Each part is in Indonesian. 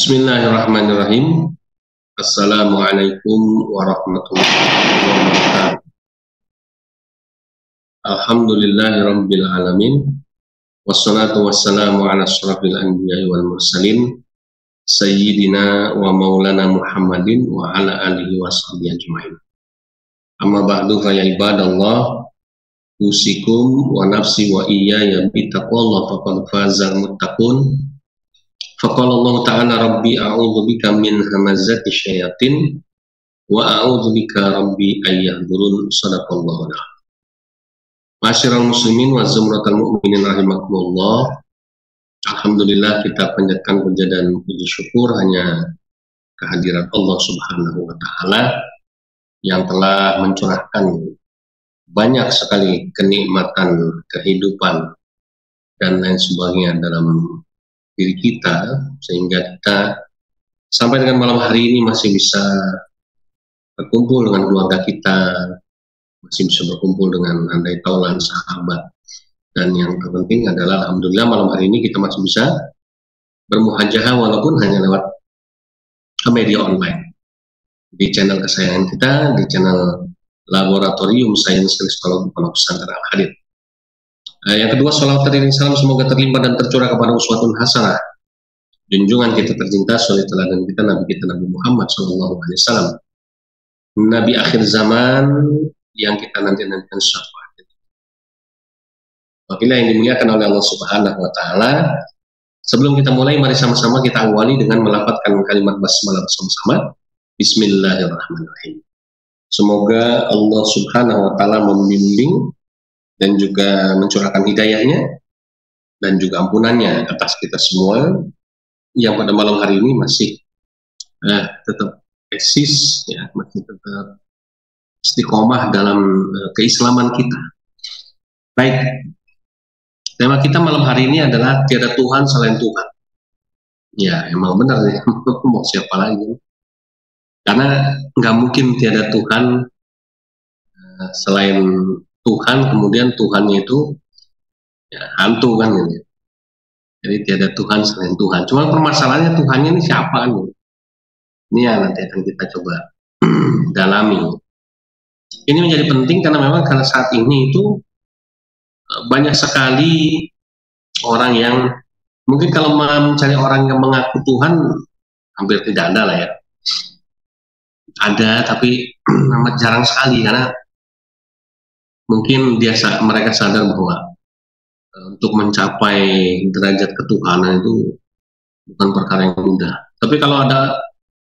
Bismillahirrahmanirrahim. Assalamualaikum warahmatullahi wabarakatuh. Alhamdulillahirabbil alamin. Wassalatu wassalamu ala asyrafil anbiya'i wal mursalin sayyidina wa maulana Muhammadin wa ala alihi washabihi ajmain. Amma ba'du fa ya ibadallah, usikum wa nafsi wa iyaya bittaqwallah faqad fazal muttaqun. Faqala Allah ta'ala rabbi a'udzu bika min hamazati syayatin wa a'udzu bika rabbi ayyahdurun. Shadaqallahu alazim. Masyiral muslimin wa zumratal mu'minin rahimakumullah. Alhamdulillah, kita panjatkan puja dan puji syukur hanya kehadirat Allah Subhanahu wa taala yang telah mencurahkan banyak sekali kenikmatan kehidupan dan lain sebagainya dalam diri kita, sehingga kita sampai dengan malam hari ini masih bisa berkumpul dengan keluarga kita, masih bisa berkumpul dengan andai taulan sahabat, dan yang terpenting adalah alhamdulillah malam hari ini kita masih bisa bermuhajahah walaupun hanya lewat media online di channel kesayangan kita, di channel Laboratorium Sains Kristologi Pondok Pesantren Al-Hadid. Yang kedua, salawat dan salam semoga terlimpah dan tercurah kepada uswatun hasanah, junjungan kita tercinta, suri teladan kita, Nabi kita Nabi Muhammad SAW, Nabi akhir zaman yang kita nanti-nantikan syafaat. Apabila yang dimuliakan oleh Allah Subhanahu wa taala, sebelum kita mulai, mari sama-sama kita awali dengan melafadzkan kalimat basmalah bersama-sama. Bismillahirrahmanirrahim. Semoga Allah Subhanahu wa taala membimbing dan juga mencurahkan hidayahnya dan juga ampunannya atas kita semua yang pada malam hari ini masih tetap eksis, ya, masih tetap istiqomah dalam keislaman kita. Baik, tema kita malam hari ini adalah tiada Tuhan selain Tuhan. Ya, emang benar ya, mau siapa lagi? Karena nggak mungkin tiada Tuhan selain Tuhan, kemudian Tuhannya itu ya, hantu kan gitu. Jadi tiada Tuhan selain Tuhan. Cuma permasalahannya Tuhannya ini siapa kan gitu. Ini yang nanti akan kita coba dalami. Ini menjadi penting karena memang karena saat ini itu banyak sekali orang yang mungkin kalau mencari orang yang mengaku Tuhan hampir tidak ada lah ya. Ada tapi amat jarang sekali, karena mungkin mereka sadar bahwa untuk mencapai derajat ketuhanan itu bukan perkara yang mudah. Tapi kalau ada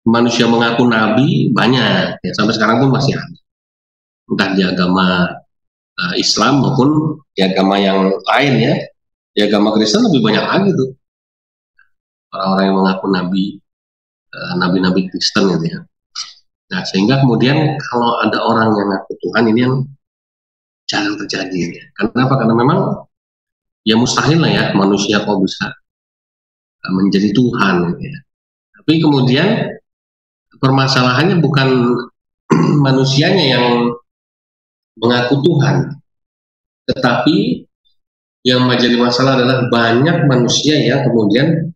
manusia mengaku nabi, banyak ya, sampai sekarang pun masih ada, entah di agama Islam maupun di agama yang lain ya. Di agama Kristen lebih banyak lagi tuh orang-orang yang mengaku nabi-nabi Kristen gitu ya. Nah, sehingga kemudian kalau ada orang yang mengaku Tuhan, ini yang jarang terjadi ya. Kenapa? Karena memang ya mustahil lah ya manusia kok bisa menjadi Tuhan gitu ya. Tapi kemudian permasalahannya bukan manusianya yang mengaku Tuhan, tetapi yang menjadi masalah adalah banyak manusia yang kemudian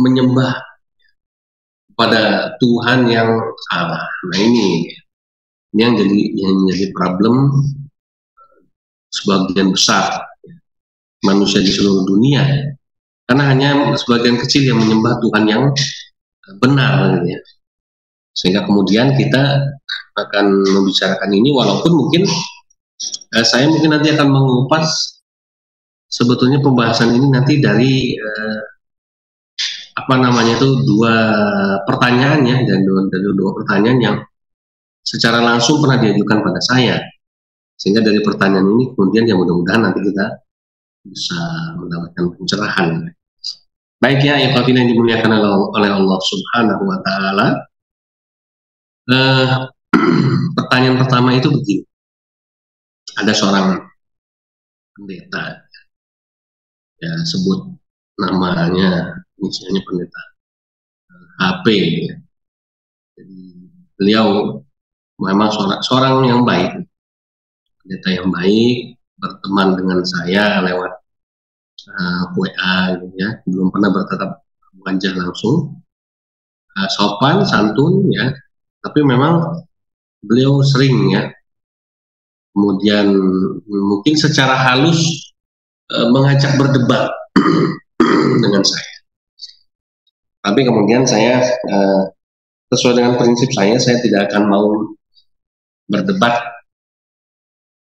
menyembah pada Tuhan yang salah. Nah, ini yang menjadi problem sebagian besar manusia di seluruh dunia, karena hanya sebagian kecil yang menyembah Tuhan yang benar gitu ya. Sehingga kemudian kita akan membicarakan ini, walaupun mungkin saya mungkin nanti akan mengupas sebetulnya pembahasan ini nanti dari dua pertanyaan ya, dan dari dua pertanyaan yang secara langsung pernah diajukan pada saya, sehingga dari pertanyaan ini kemudian yang mudah-mudahan nanti kita bisa mendapatkan pencerahan. Baik ya, apabila yang dimuliakan oleh Allah Subhanahu wa taala, pertanyaan pertama itu begini. Ada seorang pendeta, ya sebut namanya, misalnya pendeta HP ya. Jadi beliau memang seorang yang baik, pendeta yang baik, berteman dengan saya lewat WA gitu ya, belum pernah bertatap wajah langsung, sopan, santun ya, tapi memang beliau sering ya, kemudian mungkin secara halus mengajak berdebat dengan saya. Tapi kemudian saya sesuai dengan prinsip saya tidak akan mau berdebat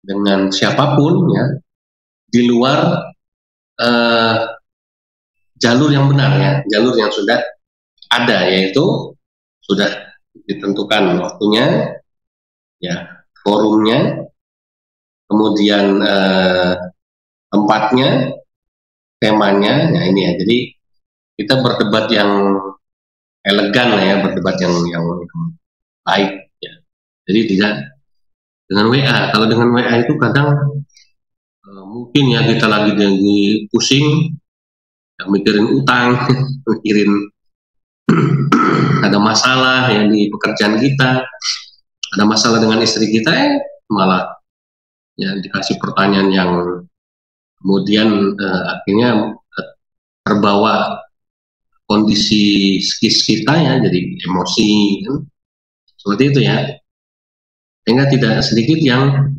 dengan siapapun ya di luar jalur yang benar ya, jalur yang sudah ada, yaitu sudah ditentukan waktunya, ya, forumnya, kemudian tempatnya, temanya, nah ini ya. Jadi kita berdebat yang elegan lah ya, berdebat yang baik ya. Jadi tidak dengan WA. Kalau dengan WA itu kadang mungkin ya kita lagi pusing, ya, mikirin utang, mikirin ada masalah ya di pekerjaan kita, ada masalah dengan istri kita, malah ya dikasih pertanyaan yang kemudian akhirnya terbawa kondisi psikis kita ya, jadi emosi kan? Seperti itu ya. Sehingga tidak sedikit yang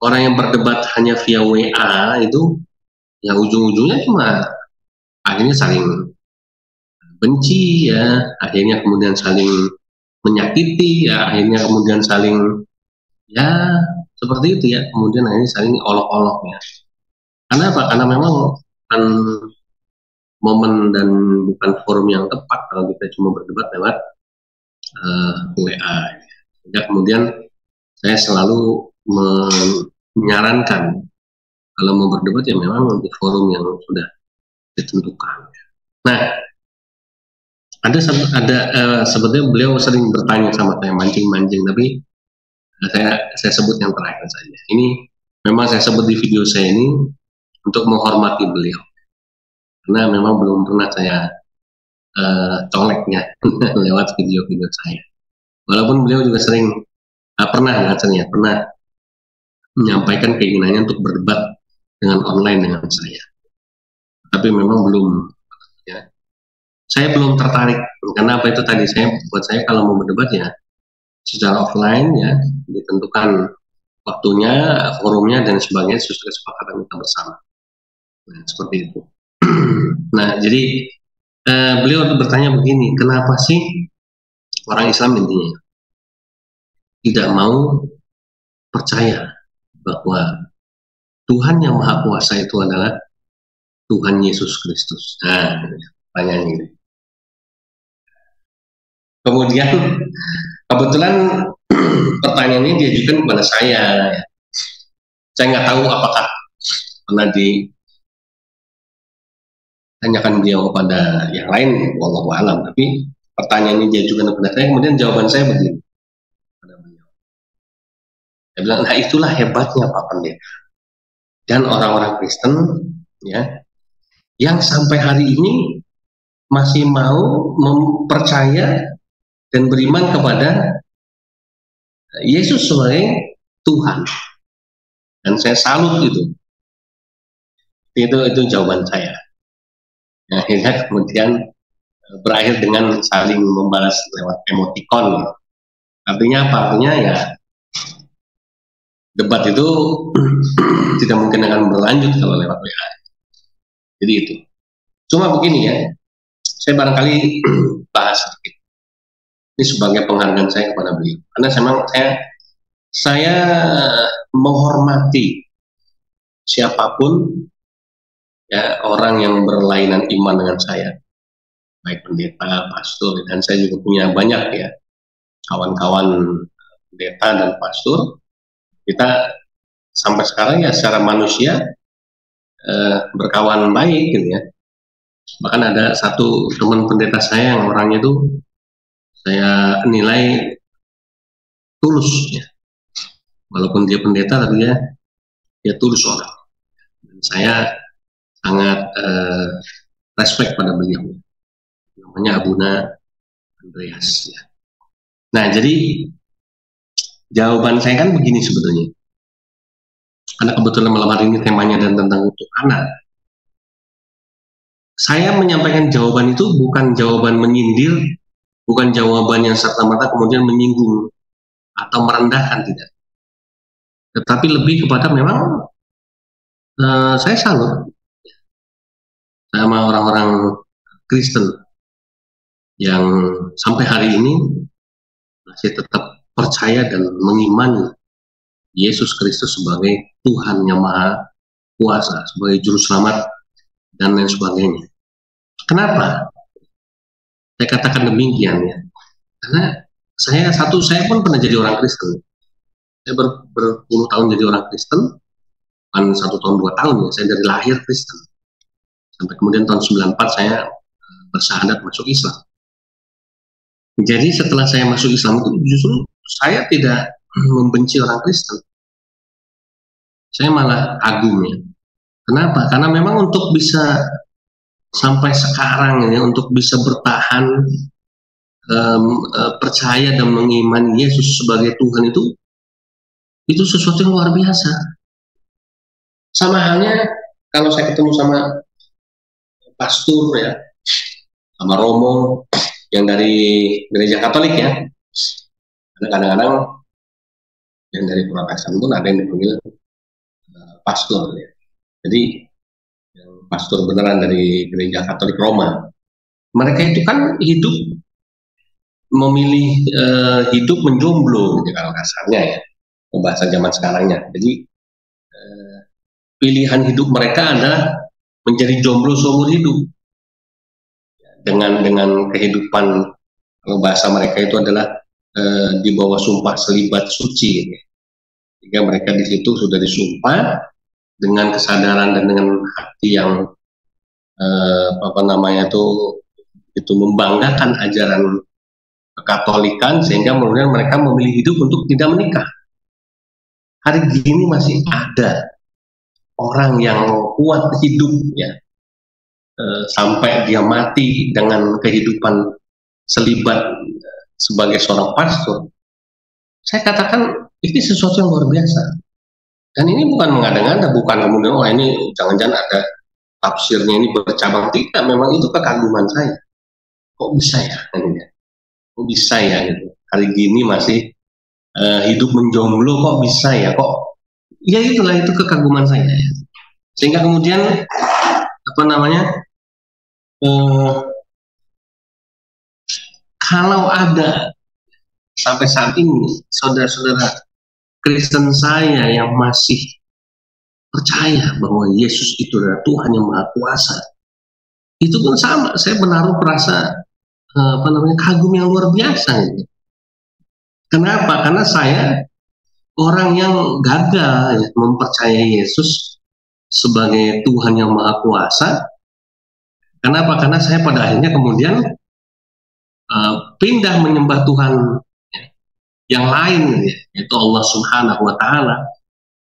orang yang berdebat hanya via WA itu ya ujung-ujungnya cuma akhirnya saling benci ya, akhirnya kemudian saling menyakiti ya, akhirnya kemudian saling ya seperti itu ya, kemudian akhirnya saling olok-olok ya. Karena apa? Karena memang bukan momen dan bukan forum yang tepat kalau kita cuma berdebat lewat WA. Sehingga kemudian saya selalu menyarankan kalau mau berdebat ya memang di forum yang sudah ditentukan. Nah, ada sebetulnya beliau sering bertanya sama saya, mancing-mancing, tapi saya sebut yang terakhir saja. Ini memang saya sebut di video saya ini untuk menghormati beliau, karena memang belum pernah saya coleknya lewat video-video saya. Walaupun beliau juga sering pernah menyampaikan keinginannya untuk berdebat dengan online dengan saya, tapi memang belum ya. Saya belum tertarik karena apa itu tadi, buat saya kalau mau berdebat ya secara offline ya, ditentukan waktunya, forumnya dan sebagainya sesuai kesepakatan kita bersama. Nah, seperti itu. Nah, jadi beliau bertanya begini, kenapa sih orang Islam intinya tidak mau percaya bahwa Tuhan yang Maha Kuasa itu adalah Tuhan Yesus Kristus? Nah, pertanyaan ini. Kemudian kebetulan pertanyaan ini diajukan kepada saya. Saya nggak tahu apakah pernah ditanyakan beliau kepada yang lain, wallahu alam. Tapi pertanyaan ini diajukan kepada saya, kemudian jawaban saya begini kepada beliau. Saya bilang, nah itulah hebatnya Pak Pendeta dan orang-orang Kristen ya, yang sampai hari ini masih mau mempercaya dan beriman kepada Yesus sebagai Tuhan, dan saya salut itu jawaban saya. Nah, akhirnya kemudian berakhir dengan saling membalas lewat emoticon. Artinya apa? Artinya ya debat itu tidak mungkin akan berlanjut kalau lewat WA. Jadi itu. Cuma begini ya, saya barangkali bahas sedikit. Ini sebagai penghargaan saya kepada beliau. Karena saya menghormati siapapun ya, orang yang berlainan iman dengan saya, baik pendeta, pastor, dan saya juga punya banyak ya kawan-kawan pendeta dan pastor. Kita sampai sekarang ya secara manusia berkawan baik gitu ya. Bahkan ada satu teman pendeta saya yang orangnya itu saya nilai tulus ya. Walaupun dia pendeta tapi dia tulus orang. Dan saya sangat respect pada beliau. Namanya Abuna Andreas ya. Nah, jadi jawaban saya kan begini sebetulnya. Karena kebetulan malam hari ini temanya dan tentang untuk anak. saya menyampaikan jawaban itu bukan jawaban menyindir, bukan jawaban yang serta-merta kemudian menyinggung atau merendahkan, tidak. Tetapi lebih kepada memang saya salut sama orang-orang Kristen yang sampai hari ini masih tetap percaya dan mengimani Yesus Kristus sebagai Tuhan yang Maha Kuasa, sebagai Juru Selamat, dan lain sebagainya. Kenapa saya katakan demikian ya? Karena saya pun pernah jadi orang Kristen. Saya berpuluh tahun jadi orang Kristen, bukan 1 tahun 2 tahun ya. Saya dari lahir Kristen. Sampai kemudian tahun 94 saya bersyahadat masuk Islam. Jadi setelah saya masuk Islam itu justru saya tidak membenci orang Kristen. Saya malah kagum ya. Kenapa? Karena memang untuk bisa sampai sekarang ini, untuk bisa bertahan percaya dan mengimani Yesus sebagai Tuhan itu sesuatu yang luar biasa. Sama halnya kalau saya ketemu sama pastor ya, sama romo yang dari gereja Katolik ya. Karena kadang-kadang yang dari Protestan pun ada yang dipanggil pastor ya. Jadi yang pastor beneran dari gereja Katolik Roma, mereka itu kan memilih hidup menjomblo gitu kalau kasarnya ya, bahasa zaman sekarangnya. Jadi pilihan hidup mereka adalah menjadi jomblo seumur hidup dengan kehidupan, kalau bahasa mereka itu adalah di bawah sumpah selibat suci gitu. Jika mereka di situ sudah disumpah dengan kesadaran dan dengan hati yang itu membanggakan ajaran Katolikan, sehingga kemudian mereka memilih hidup untuk tidak menikah. Hari gini masih ada orang yang kuat hidup ya, sampai dia mati dengan kehidupan selibat sebagai seorang pastor. Saya katakan ini sesuatu yang luar biasa. Dan ini bukan mengada-ngada, bukan kemudian ini jangan-jangan ada tafsirnya ini bercabang. Tidak, memang itu kekaguman saya. Kok bisa ya? Kok bisa ya? Gitu. Hari gini masih hidup menjomblo, kok bisa ya? Kok? Ya itulah, itu kekaguman saya. Sehingga kemudian kalau ada sampai saat ini saudara-saudara Kristen saya yang masih percaya bahwa Yesus itu adalah Tuhan yang Maha Kuasa, itu pun sama, saya menaruh rasa kagum yang luar biasa ini. Kenapa? Karena saya orang yang gagal ya, mempercayai Yesus sebagai Tuhan yang Maha Kuasa. Kenapa? Karena saya pada akhirnya kemudian pindah menyembah Tuhan yang lain, yaitu Allah Subhanahu wa Ta'ala.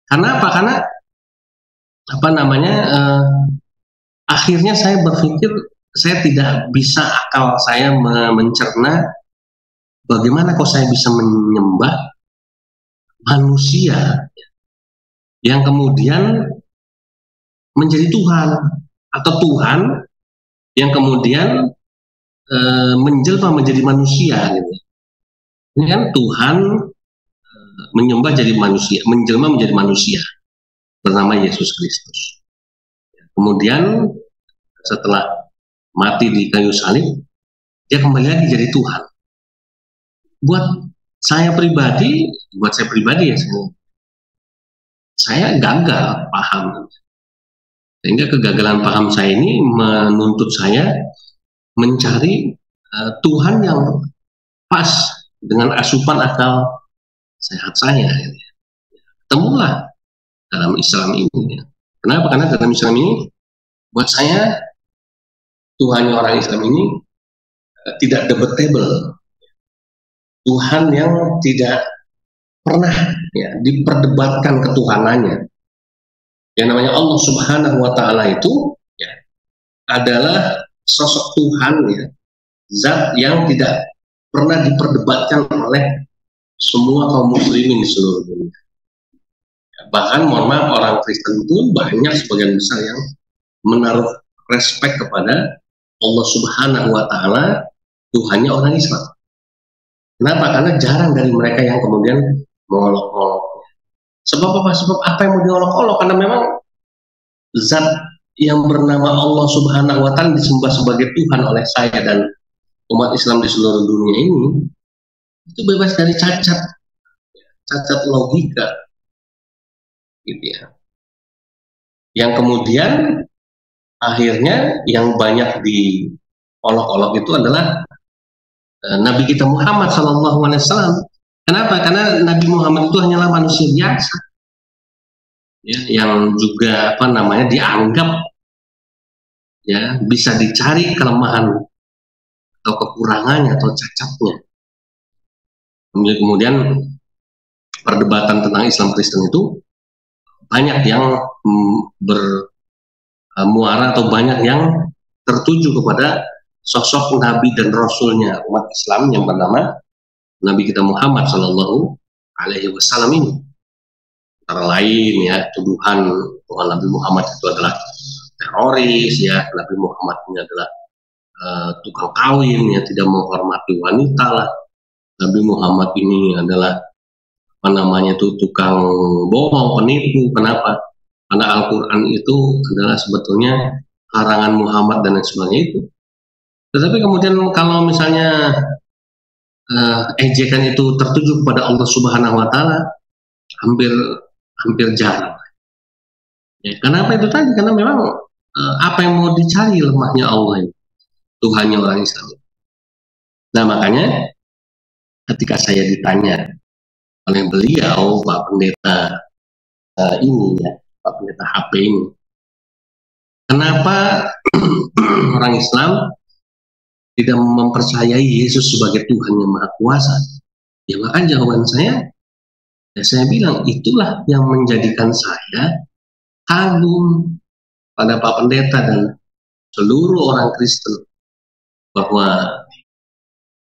Kenapa? Karena akhirnya saya berpikir saya tidak bisa, akal saya mencerna bagaimana kok saya bisa menyembah manusia yang kemudian menjadi Tuhan, atau Tuhan yang kemudian menjelma menjadi manusia gitu. Ini kan Tuhan menyembah jadi manusia, menjelma menjadi manusia bernama Yesus Kristus. Kemudian setelah mati di kayu salib, dia kembali lagi jadi Tuhan. Buat saya pribadi ya, saya gagal paham. Sehingga kegagalan paham saya ini menuntut saya mencari Tuhan yang pas dengan asupan akal sehat saya. Temulah dalam Islam ini. Kenapa? Karena dalam Islam ini, buat saya Tuhan orang Islam ini tidak debatable. Tuhan yang tidak pernah ya, diperdebatkan ketuhanannya. Yang namanya Allah Subhanahu wa Ta'ala itu ya, adalah sosok Tuhan ya, zat yang tidak pernah diperdebatkan oleh semua kaum muslimin di seluruh dunia. Bahkan mohon maaf, orang Kristen pun banyak sebagian besar yang menaruh respect kepada Allah Subhanahu wa Ta'ala, Tuhannya orang Islam. Kenapa? Karena jarang dari mereka yang kemudian mengolok-olok. Sebab apa? Sebab apa yang mau diolok-olok? Karena memang zat yang bernama Allah Subhanahu wa Ta'ala disembah sebagai Tuhan oleh saya dan umat Islam di seluruh dunia ini, itu bebas dari cacat logika, gitu ya. Yang kemudian akhirnya yang banyak diolok-olok itu adalah Nabi kita Muhammad SAW. Kenapa? Karena Nabi Muhammad itu hanyalah manusia biasa, ya, yang juga dianggap ya bisa dicari kelemahan atau kekurangannya atau cacatnya. Kemudian perdebatan tentang Islam Kristen itu banyak yang bermuara atau banyak yang tertuju kepada sosok Nabi dan Rasulnya umat Islam yang bernama Nabi kita Muhammad Shallallahu Alaihi Wasallam ini. Antara lain ya, tuduhan bahwa Nabi Muhammad itu adalah teroris, ya, Nabi Muhammad ini adalah tukang kawin, ya, tidak menghormati wanita lah. Nabi Muhammad ini adalah tukang bohong, penipu. Kenapa? Karena Al-Quran itu adalah sebetulnya karangan Muhammad dan lain sebagainya itu. Tetapi kemudian kalau misalnya ejekan itu tertuju kepada Allah Subhanahu wa Ta'ala, hampir jarang. Ya, kenapa itu tadi? Karena memang apa yang mau dicari lemahnya Allah, Tuhannya orang Islam. Nah, makanya ketika saya ditanya oleh beliau, Pak Pendeta ini ya, Pak Pendeta HP ini, kenapa orang Islam tidak mempercayai Yesus sebagai Tuhan yang Maha Kuasa? Ya, maka jawaban saya, ya saya bilang, itulah yang menjadikan saya kagum pada Pak Pendeta dan seluruh orang Kristen, bahwa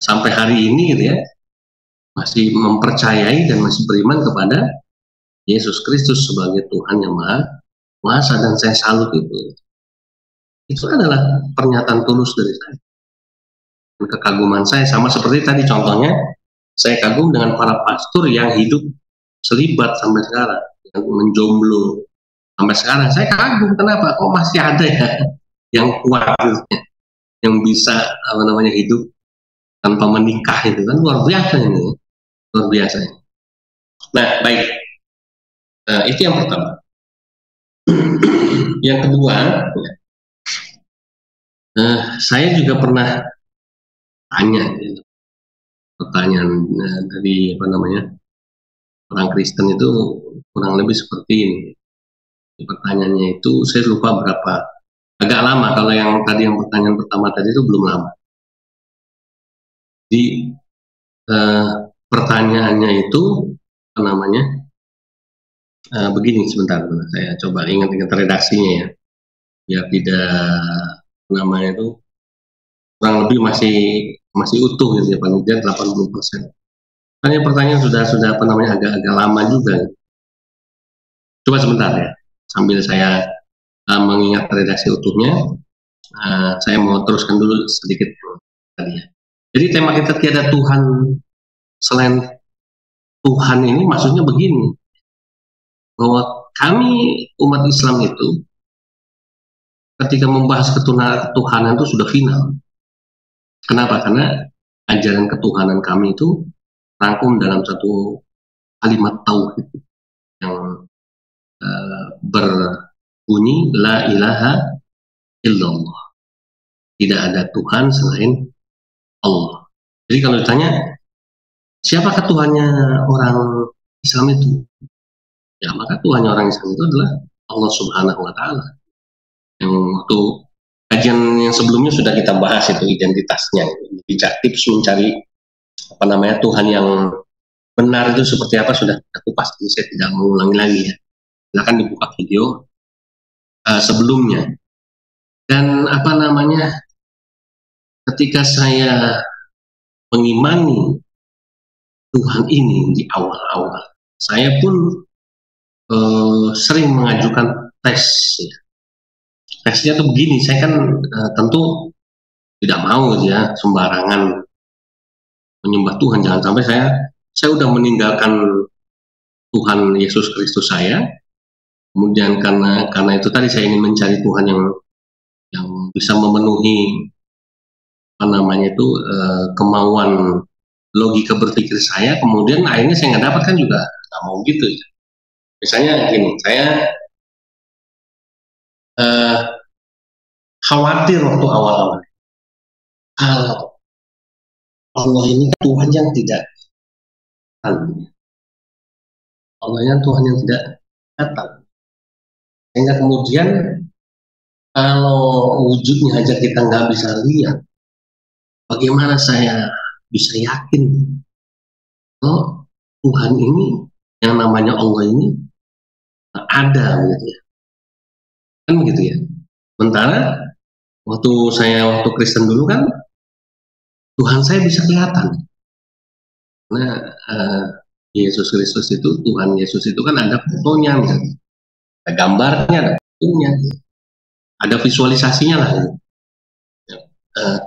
sampai hari ini ya masih mempercayai dan masih beriman kepada Yesus Kristus sebagai Tuhan yang Maha Kuasa, dan saya salut itu. Itu adalah pernyataan tulus dari saya. Dan kekaguman saya sama seperti tadi contohnya, saya kagum dengan para pastor yang hidup selibat sampai sekarang, yang menjomblo sampai sekarang. Saya kagum, kenapa? Kok masih ada ya yang kuat, yang bisa hidup tanpa menikah, itu kan luar biasa ini, luar biasa. Nah, baik, itu yang pertama. Yang kedua, saya juga pernah tanya pertanyaan dari orang Kristen itu kurang lebih seperti ini. Pertanyaannya itu saya lupa berapa, agak lama. Kalau yang pertanyaan pertama tadi itu belum lama. Di pertanyaannya itu begini, sebentar saya coba ingat redaksinya ya, biar tidak itu kurang lebih masih utuh gitu ya, paling tidak 80%. Pertanyaan sudah agak lama juga. Coba sebentar ya, sambil saya mengingat redaksi utuhnya, saya mau teruskan dulu sedikit tadi ya. Jadi tema kita tiada Tuhan selain Tuhan ini maksudnya begini, bahwa kami umat Islam itu ketika membahas ketuhanan itu sudah final. Kenapa? Karena ajaran ketuhanan kami itu rangkum dalam satu kalimat tauhid yang berbunyi la ilaha illallah, tidak ada Tuhan selain Allah. Jadi kalau ditanya siapakah Tuhannya orang Islam itu, ya maka Tuhannya orang Islam itu adalah Allah Subhanahu wa Ta'ala. Yang waktu kajian yang sebelumnya sudah kita bahas itu identitasnya, tips mencari Tuhan yang benar itu seperti apa sudah kita kupas, saya tidak mengulangi lagi ya. Silakan dibuka video sebelumnya. Dan ketika saya mengimani Tuhan ini di awal-awal, saya pun sering mengajukan tes ya. teksnya tuh begini, saya kan tentu tidak mau ya sembarangan menyembah Tuhan. Jangan sampai saya udah meninggalkan Tuhan Yesus Kristus saya, kemudian karena itu tadi saya ingin mencari Tuhan yang bisa memenuhi apa namanya itu kemauan logika berpikir saya, kemudian akhirnya saya nggak dapat, kan juga nggak mau gitu ya. Misalnya gini, saya khawatir waktu awal-awal kalau Allah ini Tuhan yang tidak Allah yang Tuhan yang tidak datang, sehingga kemudian kalau wujudnya aja kita nggak bisa lihat, bagaimana saya bisa yakin kalau Tuhan ini yang namanya Allah ini ada gitu ya, kan begitu ya. Sementara waktu Kristen dulu kan Tuhan saya bisa kelihatan. Nah, Yesus Kristus itu, Tuhan Yesus itu kan ada fotonya, misalnya. Ada gambarnya, ada fotonya, ada visualisasinya lah.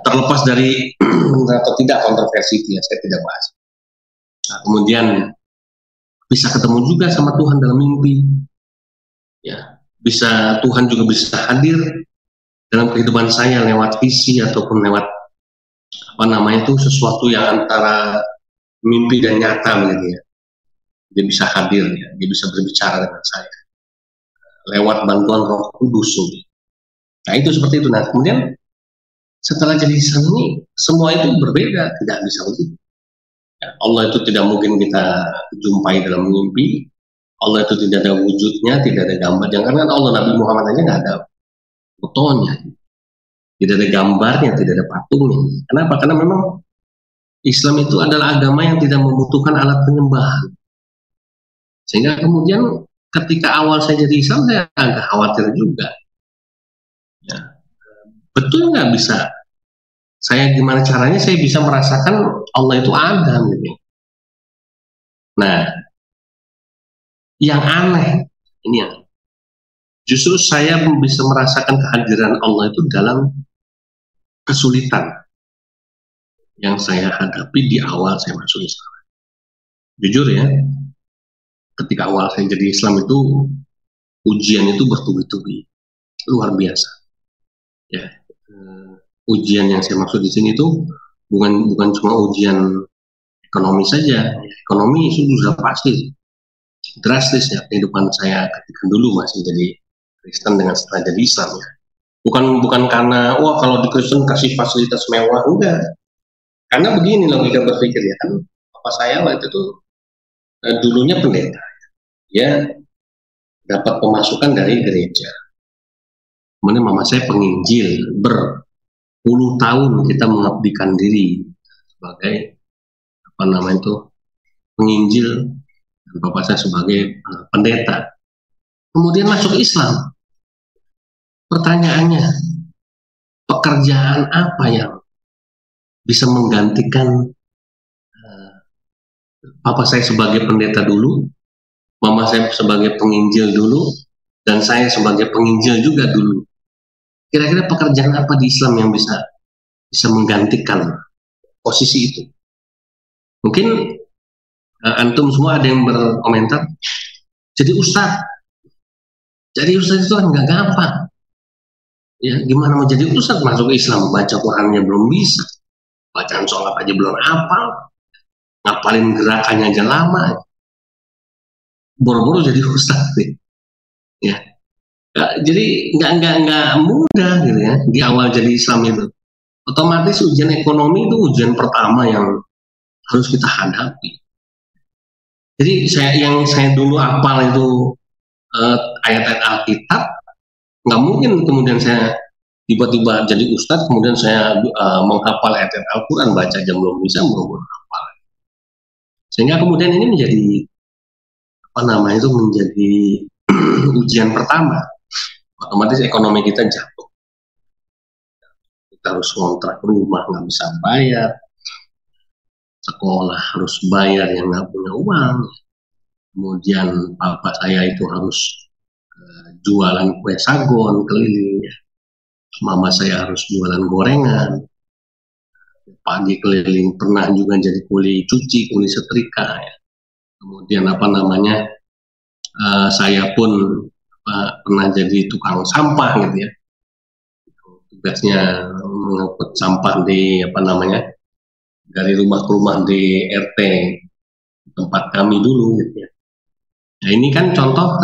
Terlepas dari atau tidak kontroversi itu ya, saya tidak bahas. Nah, kemudian bisa ketemu juga sama Tuhan dalam mimpi, ya. Bisa Tuhan juga bisa hadir dalam kehidupan saya lewat visi ataupun lewat apa namanya itu sesuatu yang antara mimpi dan nyata begitu ya. Dia bisa hadir ya, dia bisa berbicara dengan saya lewat bantuan Roh Kudus. Nah itu seperti itu. Nah kemudian setelah jadi Islam ini semua itu berbeda, tidak bisa begitu. Ya, Allah itu tidak mungkin kita jumpai dalam mimpi. Allah itu tidak ada wujudnya, tidak ada gambar. Jangan kan Allah, Nabi Muhammad aja nggak ada fotonya, tidak ada gambarnya, tidak ada patungnya. Kenapa? Karena memang Islam itu adalah agama yang tidak membutuhkan alat penyembahan. Sehingga kemudian ketika awal saya jadi Islam, saya agak khawatir juga. Ya, betul nggak bisa? Saya gimana caranya saya bisa merasakan Allah itu ada gitu. Nah, yang aneh ini ya, justru saya bisa merasakan kehadiran Allah itu dalam kesulitan yang saya hadapi di awal saya masuk Islam. Jujur ya, ketika awal saya jadi Islam itu ujian itu bertubi-tubi, luar biasa. Ya, ujian yang saya maksud di sini itu bukan cuma ujian ekonomi saja. Ekonomi itu sudah pasti drastis ya kehidupan saya ketika dulu masih jadi Kristen dengan setelah jadi Islam ya. Bukan karena wah kalau di Kristen kasih fasilitas mewah, enggak. Karena begini logika berpikir ya kan, papa saya waktu itu dulunya pendeta, dia dapat pemasukan dari gereja. Kemudian mama saya penginjil, berpuluh tahun kita mengabdikan diri sebagai apa namanya itu penginjil, dan papa saya sebagai pendeta. Kemudian masuk Islam. Pertanyaannya, pekerjaan apa yang bisa menggantikan papa saya sebagai pendeta dulu, mama saya sebagai penginjil dulu, dan saya sebagai penginjil juga dulu. Kira-kira pekerjaan apa di Islam yang bisa menggantikan posisi itu? Mungkin antum semua ada yang berkomentar, jadi ustadz itu kan nggak gampang. Ya, gimana mau jadi ustadz masuk Islam, baca Qurannya belum bisa, bacaan sholat aja belum hafal, ngapalin gerakannya aja lama, boro-boro jadi ustadz nih. Ya, jadi nggak mudah gitu ya di awal jadi Islam itu. Otomatis ujian ekonomi itu ujian pertama yang harus kita hadapi. Jadi yang saya dulu hafal itu ayat-ayat Alkitab, nggak mungkin kemudian saya tiba-tiba jadi ustadz, kemudian saya menghafal ayat-ayat Al-Quran, baca aja belum bisa, belum hafal. Sehingga kemudian ini menjadi apa namanya itu menjadi ujian pertama. Otomatis ekonomi kita jatuh. Kita harus ngontrak rumah nggak bisa bayar, sekolah harus bayar yang nggak punya uang. Kemudian bapak saya itu harus jualan kue sagon keliling, ya. Mama saya harus jualan gorengan, pagi keliling, pernah juga jadi kuli cuci, kuli setrika, ya. Kemudian apa namanya, saya pun pernah jadi tukang sampah gitu ya, tugasnya mengangkut sampah di apa namanya, dari rumah ke rumah di RT tempat kami dulu gitu ya. Nah ini kan contoh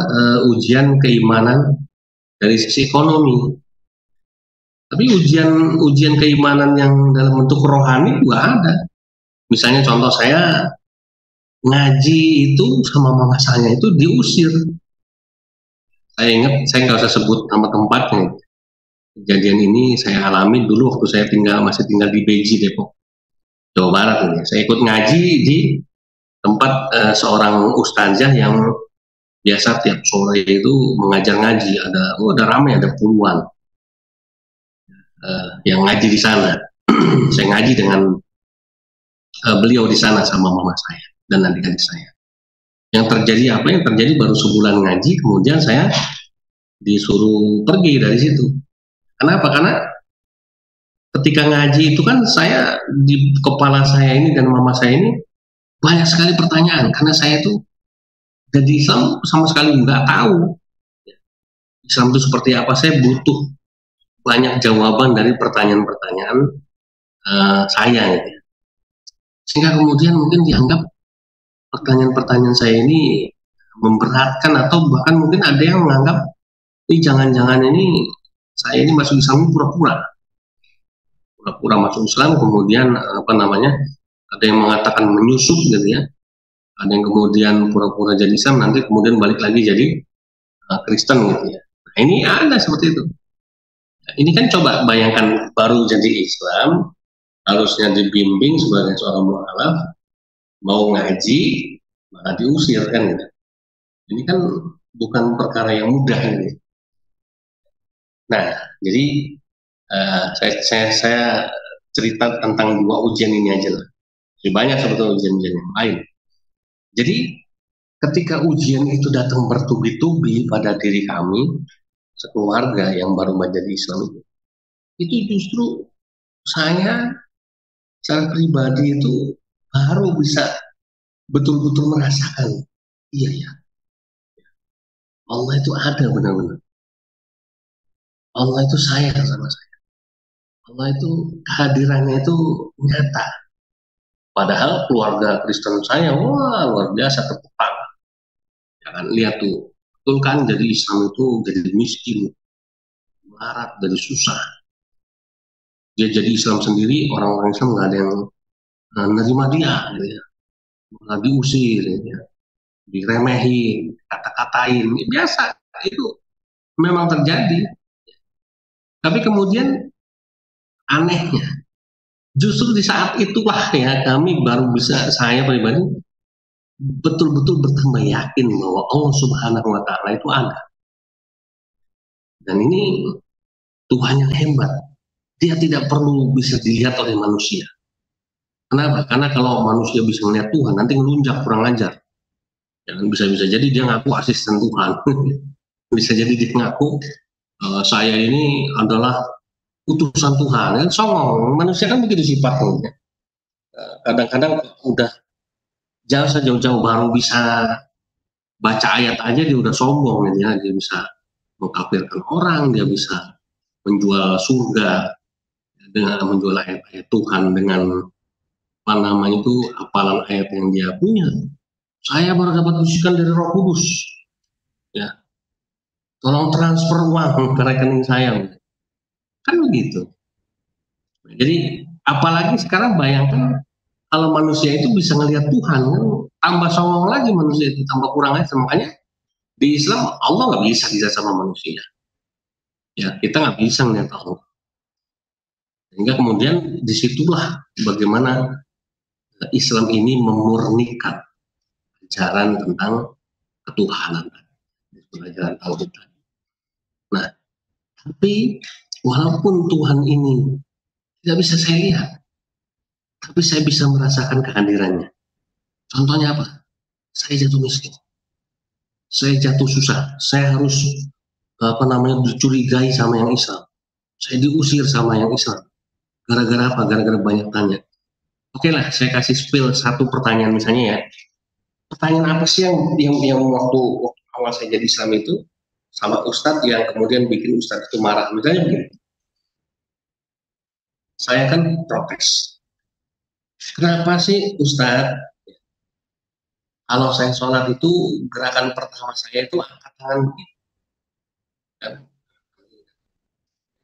ujian keimanan dari sisi ekonomi. Tapi ujian keimanan yang dalam bentuk rohani juga ada. Misalnya contoh saya ngaji itu sama mama saya itu diusir. Saya ingat, saya nggak usah sebut nama tempatnya. Kejadian ini saya alami dulu waktu saya masih tinggal di Beji, Depok, Jawa Barat ini. Saya ikut ngaji di tempat seorang ustazah yang biasa tiap sore itu mengajar ngaji. Ada ramai, ada puluhan yang ngaji di sana. Saya ngaji dengan beliau di sana sama mama saya dan adik-adik saya. Yang terjadi apa? Yang terjadi baru sebulan ngaji, kemudian saya disuruh pergi dari situ. Kenapa? Karena ketika ngaji itu kan saya di kepala saya ini dan mama saya ini banyak sekali pertanyaan, karena saya itu jadi Islam sama sekali nggak tahu Islam itu seperti apa. Saya butuh banyak jawaban dari pertanyaan-pertanyaan saya gitu. Sehingga kemudian mungkin dianggap pertanyaan-pertanyaan saya ini memberatkan, atau bahkan mungkin ada yang menganggap ini jangan-jangan ini saya ini masuk Islam pura-pura masuk Islam, kemudian apa namanya, ada yang mengatakan menyusup gitu ya, ada yang kemudian pura-pura jadi Islam, nanti kemudian balik lagi jadi Kristen gitu ya. Nah, ini ada seperti itu. Nah, ini kan coba bayangkan, baru jadi Islam, harusnya dibimbing sebagai seorang mu'alaf, mau ngaji malah diusir kan gitu. Ini kan bukan perkara yang mudah ini. Nah, jadi saya cerita tentang dua ujian ini aja lah. Jadi banyak sebetulnya ujian-ujian yang lain. Jadi ketika ujian itu datang bertubi-tubi pada diri kami, sekeluarga yang baru menjadi Islam itu justru saya secara pribadi itu baru bisa betul-betul merasakan, iya ya, Allah itu ada benar-benar. Allah itu sayang sama saya. Allah itu kehadirannya itu nyata. Padahal keluarga Kristen saya, wah luar biasa, tepuk tangan. Jangan lihat tuh, betul kan, jadi Islam itu jadi miskin, barat, jadi susah. Dia jadi Islam sendiri, orang-orang Islam nggak ada yang nerima dia, gitu ya. Malah diusir, gitu ya. Diremehin, kata-katain, biasa, itu memang terjadi. Tapi kemudian anehnya, justru di saat itulah ya kami baru bisa, saya pribadi betul-betul bertambah yakin bahwa Allah Subhanahu wa Ta'ala itu ada. Dan ini Tuhan yang hebat. Dia tidak perlu bisa dilihat oleh manusia. Kenapa? Karena kalau manusia bisa melihat Tuhan, nanti ngelunjak, kurang ajar. Jangan bisa-bisa jadi dia ngaku asisten Tuhan. Bisa jadi dia ngaku saya ini adalah utusan Tuhan. Songong, manusia kan begitu sifatnya. Kadang-kadang udah jauh-jauh baru bisa baca ayat aja dia udah sombong ya. Dia bisa mengkafirkan orang, dia bisa menjual surga dengan menjual ayat-ayat Tuhan dengan apa namanya itu, hafalan ayat yang dia punya. Saya baru dapat bisikan dari Roh Kudus, ya, tolong transfer uang ke rekening saya, kan begitu. Jadi apalagi sekarang bayangkan kalau manusia itu bisa ngelihat Tuhan, kan tambah songong lagi manusia itu, tambah kurang aja. Makanya di Islam Allah nggak bisa sama manusia, ya, kita nggak bisa ngelihat Allah. Sehingga kemudian disitulah bagaimana Islam ini memurnikan ajaran tentang ketuhanan, ajaran tauhid. Nah, tapi walaupun Tuhan ini tidak bisa saya lihat, tapi saya bisa merasakan kehadirannya. Contohnya apa? Saya jatuh miskin. saya jatuh susah, saya harus dicurigai sama yang Islam, saya diusir sama yang Islam. Gara-gara apa? Gara-gara banyak tanya. Oke lah, saya kasih spill satu pertanyaan misalnya ya. Pertanyaan apa sih yang waktu awal saya jadi Islam itu sama Ustadz yang kemudian bikin Ustadz itu marah? Misalnya begini, saya kan protes. Kenapa sih Ustadz kalau saya sholat itu gerakan pertama saya itu angkat tangan begini, kan?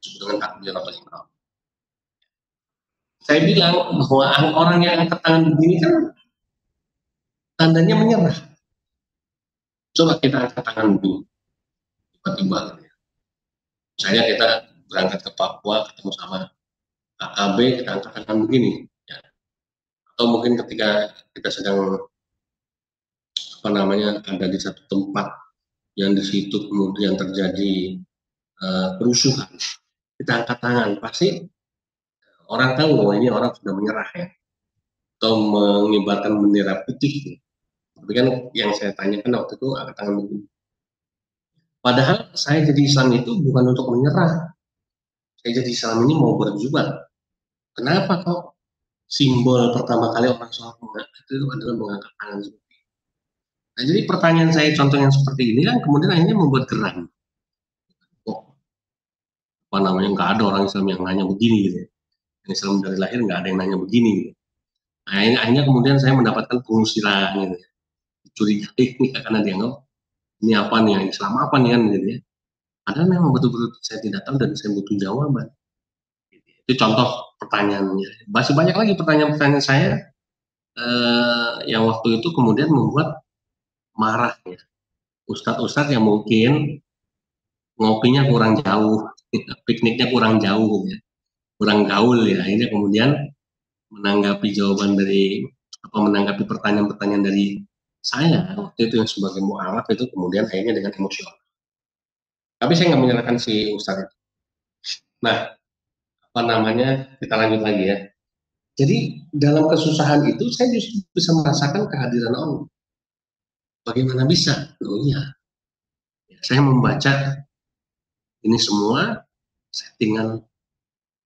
Dengan takbiratul ihram. Saya bilang bahwa orang yang angkat tangan begini kan tandanya menyerah. Coba kita angkat tangan begini, tiba-tiba. Misalnya kita berangkat ke Papua ketemu sama AKB, kita angkat tangan begini. Ya. Atau mungkin ketika kita sedang ada di satu tempat yang di situ kemudian terjadi kerusuhan, kita angkat tangan, pasti orang tahu bahwa ini orang sudah menyerah ya, atau mengibarkan bendera putih. Tapi kan yang saya tanyakan waktu itu angkat tangan begini. Padahal saya jadi Islam itu bukan untuk menyerah. Saya jadi Islam ini mau berjuang. Kenapa kok simbol pertama kali orang sholat itu adalah mengangkat tangan seperti itu? Nah, jadi pertanyaan saya contoh yang seperti ini kan kemudian akhirnya membuat geram. Kok nggak ada orang Islam yang nanya begini gitu ya. Yang Islam dari lahir nggak ada yang nanya begini gitu. Nah, akhirnya kemudian saya mendapatkan pengusiran gitu ya. Curigai ini karena dianggap ini apa nih, yang Islam apa nih kan gitu ya. Padahal memang betul-betul saya tidak tahu dan saya butuh jawaban. Itu contoh pertanyaannya. Masih banyak lagi pertanyaan-pertanyaan saya yang waktu itu kemudian membuat marah ya. Ustadz-ustadz yang mungkin ngopinya kurang jauh, pikniknya kurang jauh ya, kurang gaul ya. Ini kemudian menanggapi jawaban dari menanggapi pertanyaan-pertanyaan dari saya waktu itu yang sebagai mu'alaf itu kemudian akhirnya dengan emosional. Tapi saya nggak menyalahkan si Ustadz itu. Nah, kita lanjut lagi ya. Jadi dalam kesusahan itu saya justru bisa merasakan kehadiran Allah. Bagaimana bisa? Oh iya, saya membaca ini semua settingan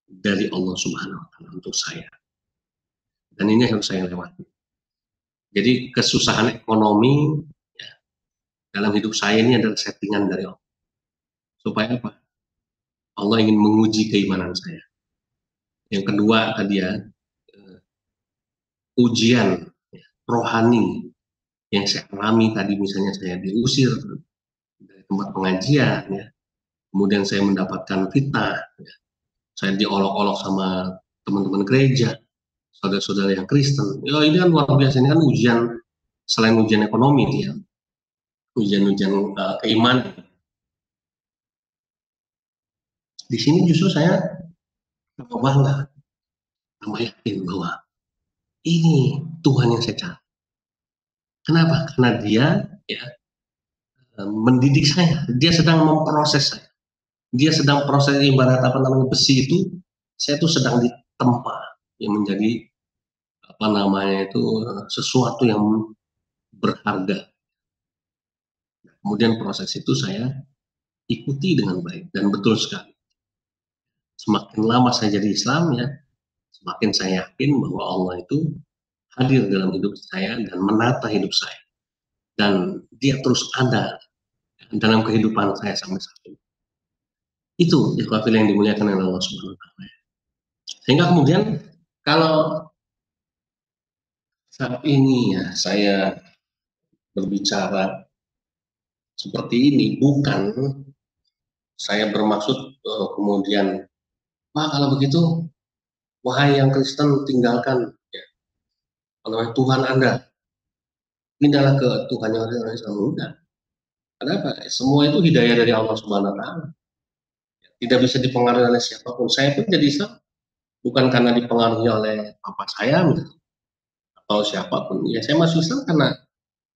dari Allah Subhanahu wa Ta'ala untuk saya. Dan ini harus saya lewati. Jadi kesusahan ekonomi ya, dalam hidup saya ini adalah settingan dari Allah. Supaya apa? Allah ingin menguji keimanan saya. Yang kedua tadi ya, ujian ya, rohani yang saya alami tadi, misalnya saya diusir dari tempat pengajian ya, kemudian saya mendapatkan fitnah ya, saya diolok-olok sama teman-teman gereja, saudara-saudara yang Kristen. Ya ini kan luar biasa, ini kan ujian, selain ujian ekonomi ya, ujian-ujian keimanan. Di sini justru saya bangga, tambah yakin bahwa ini Tuhan yang saya cari. Kenapa? Karena dia ya mendidik saya, dia sedang memproses saya, dia sedang proses ibarat besi itu, saya tuh sedang ditempa yang menjadi sesuatu yang berharga. Kemudian proses itu saya ikuti dengan baik dan betul sekali. Semakin lama saya jadi Islam ya, semakin saya yakin bahwa Allah itu hadir dalam hidup saya dan menata hidup saya. Dan dia terus ada dalam kehidupan saya sampai saat ini. Itu ikhwafil yang dimuliakan oleh Allah Subhanahu wa Ta'ala. Sehingga kemudian kalau saat ini ya saya berbicara seperti ini, bukan saya bermaksud kemudian, kalau begitu wahai yang Kristen tinggalkan ya, Tuhan Anda, pindahlah ke Tuhan yang orang Islam. Enggak. Kenapa? Semua itu hidayah dari Allah Subhanahu wa Ta'ala. Tidak bisa dipengaruhi oleh siapapun. Saya pun jadi Islam bukan karena dipengaruhi oleh papa saya atau siapapun. Ya saya masuk Islam karena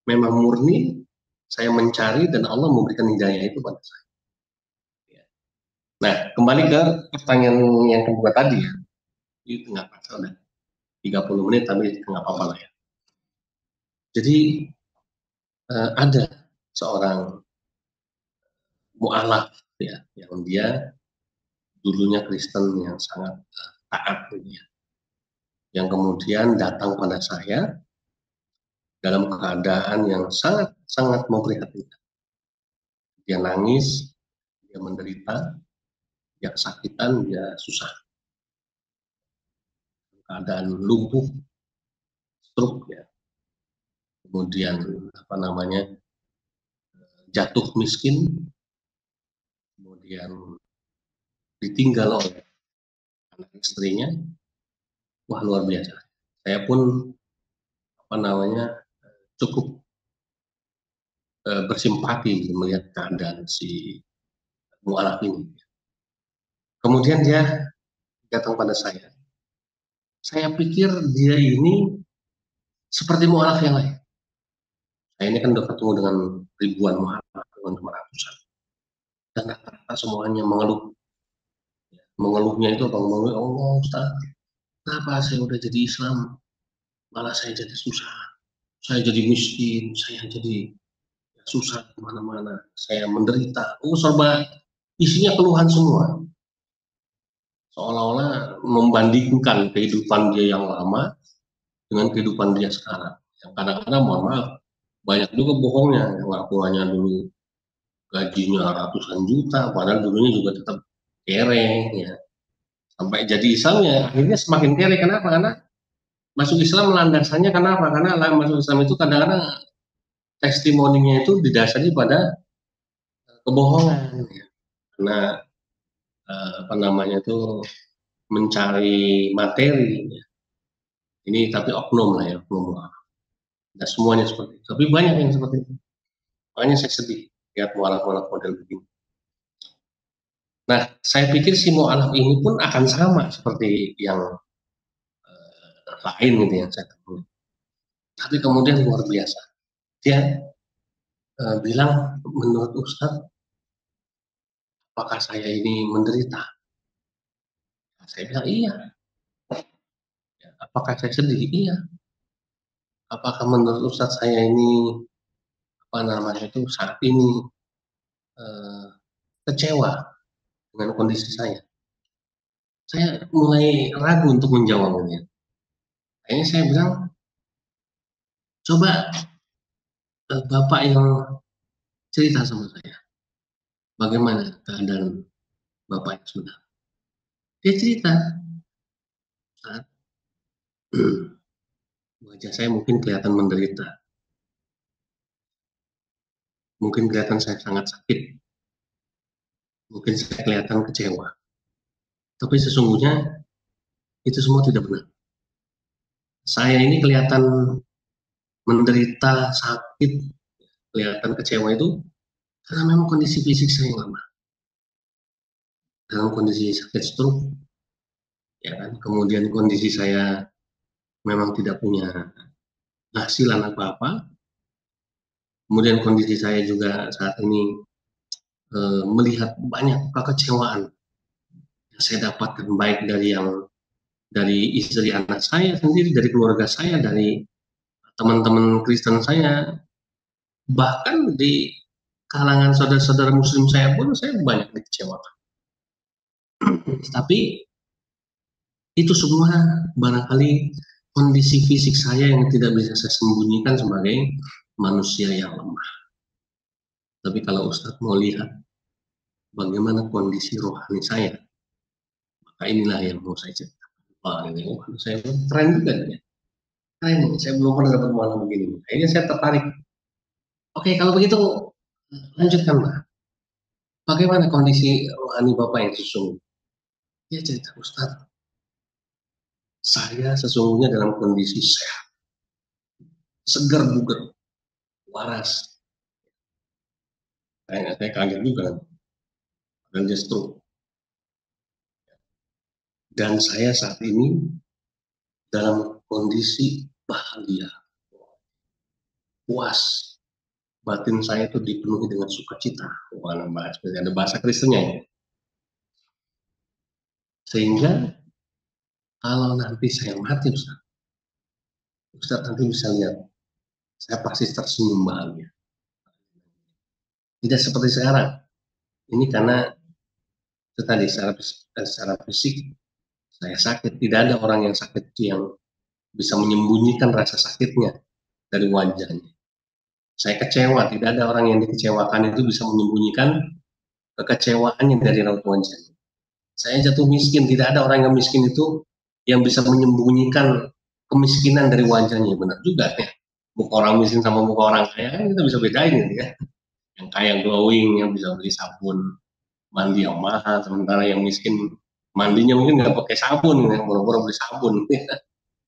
memang murni saya mencari dan Allah memberikan hidayah itu pada saya. Nah, kembali ke pertanyaan yang kedua tadi ya. Itu nggak apa-apa, udah 30 menit tapi nggak apa-apa lah ya. Jadi ada seorang mu'alaf ya, yang dia dulunya Kristen yang sangat taat gitu ya, yang kemudian datang pada saya dalam keadaan yang sangat memprihatinkan. Dia nangis, dia menderita, dia kesakitan, dia susah, keadaan lumpuh, stroke ya, kemudian apa namanya, jatuh miskin, kemudian ditinggal oleh anak istrinya. Wah, luar biasa. Saya pun apa namanya, cukup bersimpati melihat keadaan si mualaf ini. Kemudian dia datang pada saya. Saya pikir dia ini seperti mualaf yang lain. Saya ini kan udah ketemu dengan ribuan mualaf, dengan ratusan, dan rata-rata semuanya mengeluh. Mengeluhnya itu apa? Mengeluh, Allah Ustaz, kenapa saya udah jadi Islam, malah saya jadi susah, saya jadi miskin, saya jadi susah kemana-mana, saya menderita. Serba isinya keluhan semua. Seolah-olah membandingkan kehidupan dia yang lama dengan kehidupan dia sekarang. Yang kadang-kadang mohon maaf, banyak juga bohongnya, yang ngakuannya dulu gajinya ratusan juta, padahal dulunya juga tetap kere, ya. Sampai jadi Islam ya, akhirnya semakin kere. Kenapa? Karena masuk Islam landasannya kenapa? Karena masuk Islam itu kadang-kadang testimoninya itu didasari pada kebohongan, ya. Karena apa namanya itu mencari materi, ya. Ini tapi oknum lah ya, oknum lah. Tidak semuanya seperti itu, tapi banyak yang seperti itu. Makanya saya sedih lihat mualaf-mualaf model begini. Nah, saya pikir si mualaf ini pun akan sama seperti yang lain gitu yang saya temui. Tapi kemudian luar biasa. Dia bilang, menurut Ustadz, apakah saya ini menderita? Saya bilang iya. Ya, apakah saya sedih? Iya. Apakah menurut Ustadz saya ini apa namanya itu saat ini kecewa dengan kondisi saya? Saya mulai ragu untuk menjawabnya. Akhirnya saya bilang, coba Bapak yang cerita sama saya, bagaimana keadaan Bapak yang sudah. Dia cerita, saat wajah saya mungkin kelihatan menderita, mungkin kelihatan saya sangat sakit, mungkin saya kelihatan kecewa, tapi sesungguhnya itu semua tidak benar. Saya ini kelihatan menderita, sakit, kelihatan kecewa itu karena memang kondisi fisik saya yang lemah. Dalam kondisi sakit stroke, ya kan, kemudian kondisi saya memang tidak punya penghasilan apa-apa, kemudian kondisi saya juga saat ini melihat banyak kekecewaan yang saya dapatkan, baik dari istri anak saya sendiri, dari keluarga saya, dari teman-teman Kristen saya, bahkan di kalangan saudara-saudara Muslim saya pun saya banyak dikecewakan. Tapi itu semua barangkali kondisi fisik saya yang tidak bisa saya sembunyikan sebagai manusia yang lemah. Tapi kalau Ustadz mau lihat bagaimana kondisi rohani saya, maka inilah yang mau saya ceritakan. Wah, ini saya keren juga ya. Keren, saya belum pernah dapat pengalaman begini. Akhirnya saya tertarik. Oke, kalau begitu lanjutkan, Mbak. Bagaimana kondisi rohani Bapak yang sesungguhnya? Dia cerita, Ustadz, saya sesungguhnya dalam kondisi sehat, segar bugar, waras. Saya kaget juga, dan dia stroke. Dan saya saat ini dalam kondisi bahagia, puas. Batin saya itu dipenuhi dengan sukacita. Ada bahasa Kristennya ya. Sehingga kalau nanti saya mati, Ustaz nanti bisa lihat, saya pasti tersenyum bahagia. Tidak seperti sekarang. Ini karena itu tadi secara fisik saya sakit. Tidak ada orang yang sakit yang bisa menyembunyikan rasa sakitnya dari wajahnya. Saya kecewa, tidak ada orang yang dikecewakan itu bisa menyembunyikan kekecewaannya dari raut wajahnya. Saya jatuh miskin, tidak ada orang yang miskin itu yang bisa menyembunyikan kemiskinan dari wajahnya. Benar juga ya. Muka orang miskin sama muka orang kaya kita bisa bedain gitu ya. Yang kaya glowing, yang bisa beli sabun mandi yang mahal, sementara yang miskin mandinya mungkin nggak pakai sabun, yang boro-boro beli sabun,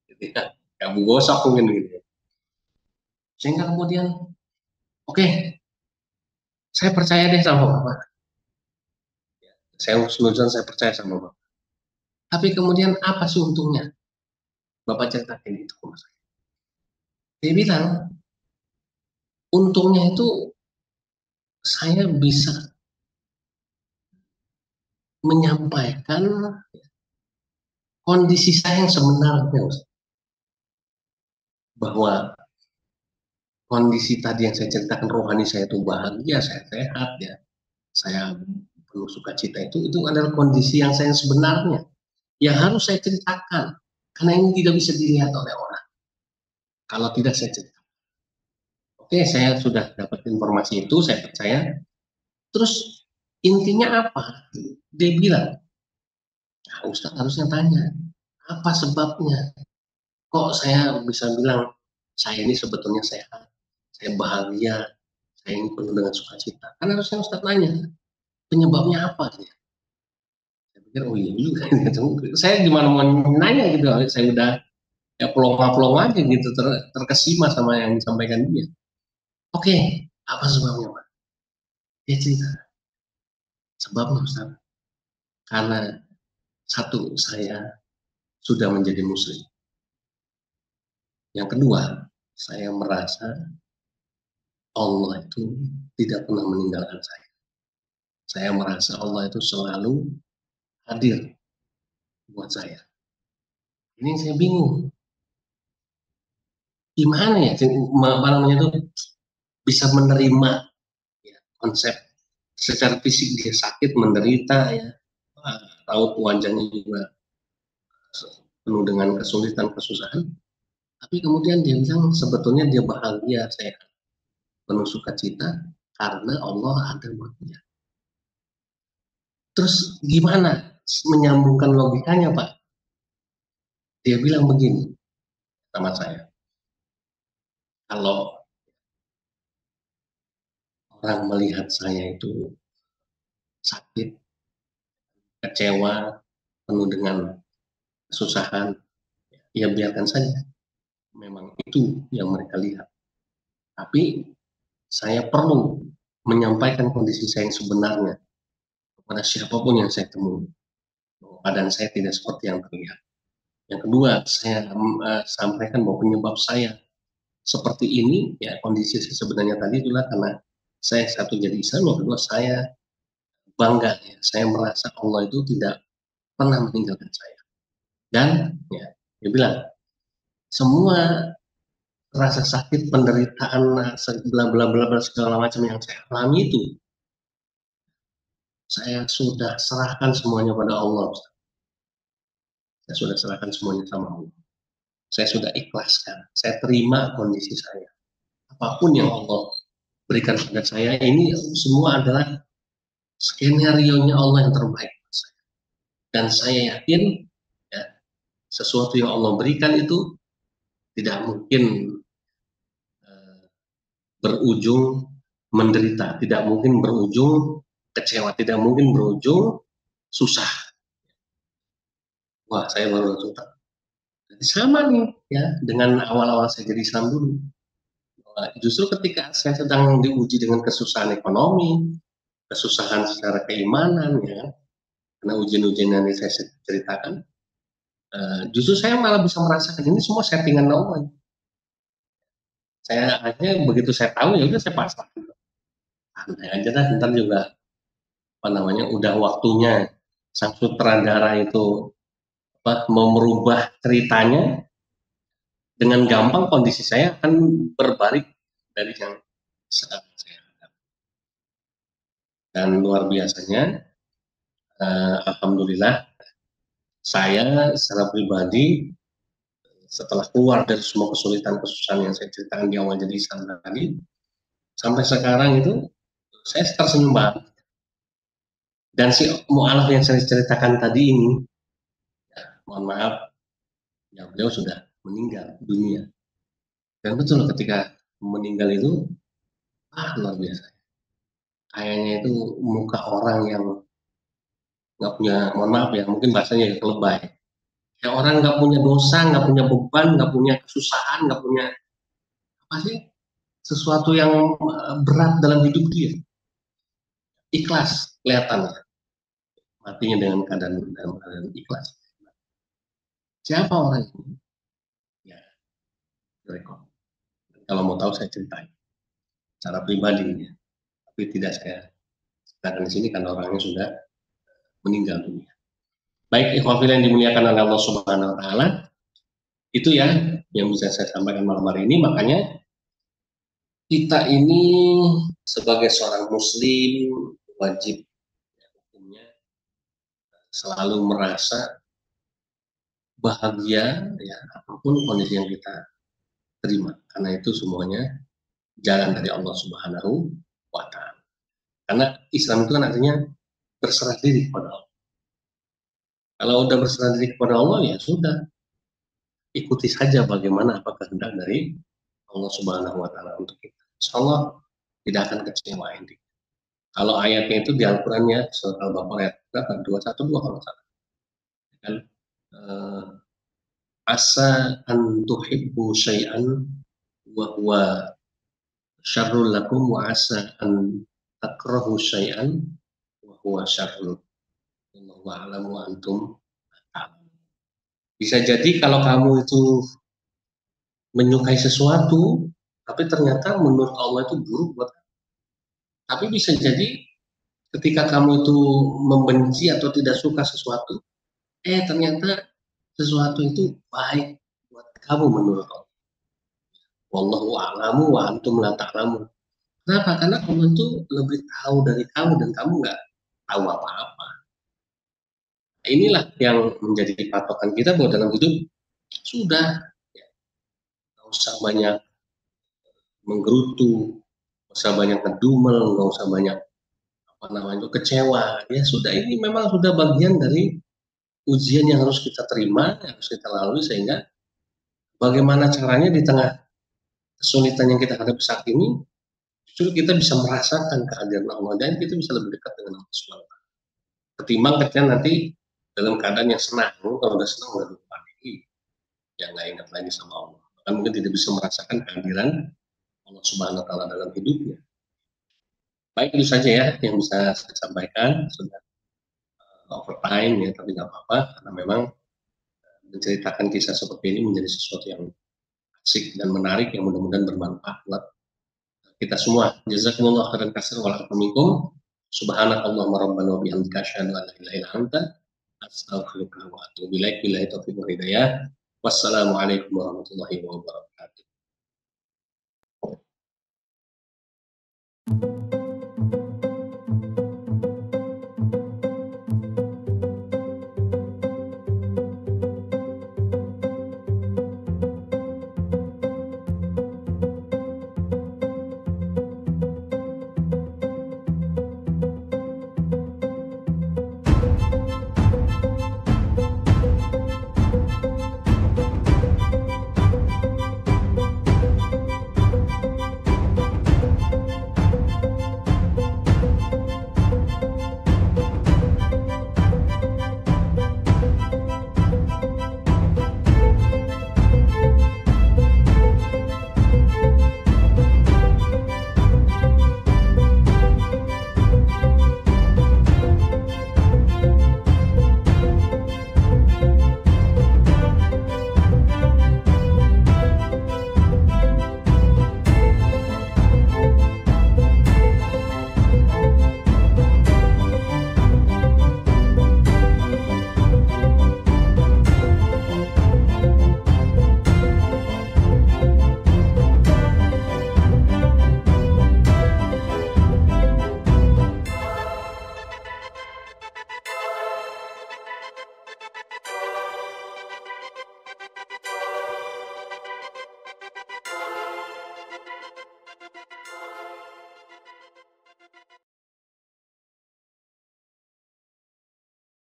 gitu ya. Kayak gosok mungkin gitu. Sehingga kemudian, oke, saya percaya deh sama Bapak. Saya husnuzon, saya percaya sama Bapak. Tapi kemudian apa sih untungnya? Bapak ceritakan itu ke saya. Dia bilang, untungnya itu saya bisa menyampaikan kondisi saya yang sebenarnya, bahwa kondisi tadi yang saya ceritakan rohani saya itu bahagia, saya sehat ya, saya penuh sukacita itu adalah kondisi yang saya sebenarnya, yang harus saya ceritakan, karena ini tidak bisa dilihat oleh orang kalau tidak saya cerita. Oke, saya sudah dapat informasi itu, saya percaya. Terus intinya apa? Dia bilang, nah, Ustaz harusnya tanya, apa sebabnya? Kok saya bisa bilang, saya ini sebetulnya sehat, saya bahagia, saya ini penuh dengan sukacita. Kan harusnya Ustaz nanya, penyebabnya apa? Saya pikir, oh iya juga. Saya gimana mau nanya gitu, saya udah ya pelongo-pelongo aja gitu, terkesima sama yang disampaikan dia. Oke, apa sebabnya Pak? Dia cerita, sebabnya Ustaz, karena satu, saya sudah menjadi muslim. Yang kedua, saya merasa Allah itu tidak pernah meninggalkan saya. Saya merasa Allah itu selalu hadir buat saya. Ini saya bingung. Gimana ya, apa namanya itu bisa menerima ya, konsep secara fisik dia sakit, menderita ya, raut wajahnya juga penuh dengan kesulitan, kesusahan. Tapi kemudian dia bilang sebetulnya dia bahagia, sehat, penuh sukacita karena Allah ada buat dia. Terus gimana menyambungkan logikanya Pak? Dia bilang begini sama saya, kalau orang melihat saya itu sakit, kecewa, penuh dengan kesusahan, ya biarkan saja. Memang itu yang mereka lihat. Tapi saya perlu menyampaikan kondisi saya yang sebenarnya kepada siapapun yang saya temui. Keadaan saya tidak seperti yang terlihat. Yang kedua, saya sampaikan bahwa penyebab saya seperti ini, ya kondisi saya sebenarnya tadi adalah karena saya satu jadi Islam, yang kedua saya bangga, ya, saya merasa Allah itu tidak pernah meninggalkan saya. Dan ya, dia bilang, semua rasa sakit, penderitaan, bla bla bla bla segala macam yang saya alami itu, saya sudah serahkan semuanya pada Allah. Saya sudah serahkan semuanya sama Allah. Saya sudah ikhlaskan. Saya terima kondisi saya. Apapun yang Allah berikan pada saya, ini semua adalah skenario-nya Allah yang terbaik. Dan saya yakin ya, sesuatu yang Allah berikan itu tidak mungkin berujung menderita, tidak mungkin berujung kecewa, tidak mungkin berujung susah. Wah, saya baru langsung tahu. Jadi sama nih ya dengan awal-awal saya jadi Islam dulu. Justru ketika saya sedang diuji dengan kesusahan ekonomi, kesusahan secara keimanan, ya, karena ujian-ujian yang saya ceritakan, justru saya malah bisa merasakan ini semua settingan Allah. Saya akhirnya begitu saya tahu ya udah saya pasrah. Santai aja dah, ntar juga apa namanya udah waktunya sang sutradara itu mau merubah ceritanya, dengan gampang kondisi saya akan berbalik dari yang sekarang saya. Dan luar biasanya, alhamdulillah, saya secara pribadi setelah keluar dari semua kesulitan-kesusahan yang saya ceritakan di awal jadi Islam tadi, sampai sekarang itu saya tersenyum banget. Dan si mu'alaf yang saya ceritakan tadi ini, ya, mohon maaf, ya beliau sudah meninggal dunia. Dan betul ketika meninggal itu, luar biasa. Kayaknya itu muka orang yang nggak punya, mohon maaf ya, mungkin bahasanya lebay. Kayak orang nggak punya dosa, nggak punya beban, nggak punya kesusahan, nggak punya apa sih, sesuatu yang berat dalam hidup dia. Ikhlas kelihatan matinya dengan dalam keadaan ikhlas. Siapa orang ini? Ya, rekor. Kalau mau tahu saya ceritain secara pribadi ya. Tapi tidak saya ceritakan di sini karena orangnya sudah meninggal dunia. Baik, ikhwafil yang dimuliakan oleh Allah Subhanahu wa taala, itu ya yang bisa saya sampaikan malam hari ini. Makanya kita ini sebagai seorang muslim wajib hukumnya selalu merasa bahagia ya apapun kondisi yang kita terima, karena itu semuanya jalan dari Allah Subhanahu wa taala. Karena Islam itu kan artinya berserah diri kepada Allah. Kalau udah berserah diri kepada Allah, ya sudah, ikuti saja bagaimana apa kehendak dari Allah Subhanahu wa taala untuk kita. Insyaallah tidak akan kecewa ini. Kalau ayatnya itu di Al-Qur'annya surat Al-Baqarah ayat berapa? 212 kalau salah. Kan asa an tuhibbu syai'an wa huwa syarrul lakum wa asa an takrahu syai'an wa huwa syarrul. Wallahu a'lam wa antum. Bisa jadi kalau kamu itu menyukai sesuatu, tapi ternyata menurut Allah itu buruk buat kamu. Tapi bisa jadi ketika kamu itu membenci atau tidak suka sesuatu, ternyata sesuatu itu baik buat kamu menurut Allah. Wallahu a'lamu wa antum la ta'lamun. Kenapa? Karena Allah itu lebih tahu dari kamu dan kamu nggak tahu apa-apa. Inilah yang menjadi patokan kita bahwa dalam hidup sudah ya, nggak usah banyak menggerutu, nggak usah banyak ngedumel, nggak usah banyak apa namanya kecewa. Ya sudah, ini memang sudah bagian dari ujian yang harus kita terima, yang harus kita lalui, sehingga bagaimana caranya di tengah kesulitan yang kita hadapi saat ini, justru kita bisa merasakan kehadiran Allah dan kita bisa lebih dekat dengan Allah SWT. Ketimbang ketika nanti dalam keadaan yang senang, kalau udah senang udah lupa lagi, ya nggak ingat lagi sama Allah. Bahkan mungkin tidak bisa merasakan kehadiran Allah Subhanahu wa taala dalam hidupnya. Baik, itu saja ya yang bisa saya sampaikan. Sudah overtime ya, tapi nggak apa-apa karena memang menceritakan kisah seperti ini menjadi sesuatu yang asik dan menarik yang mudah-mudahan bermanfaat buat kita semua. Jazakumullah khairan katsiran wa minkum. Subhanakallahumma rabbana wa bihamdika asyhadu an la ilaha illa anta astaghfiruka wa atubu ilaik. Billahi taufiq wal hidayah. Wassalamualaikum warahmatullahi wabarakatuh.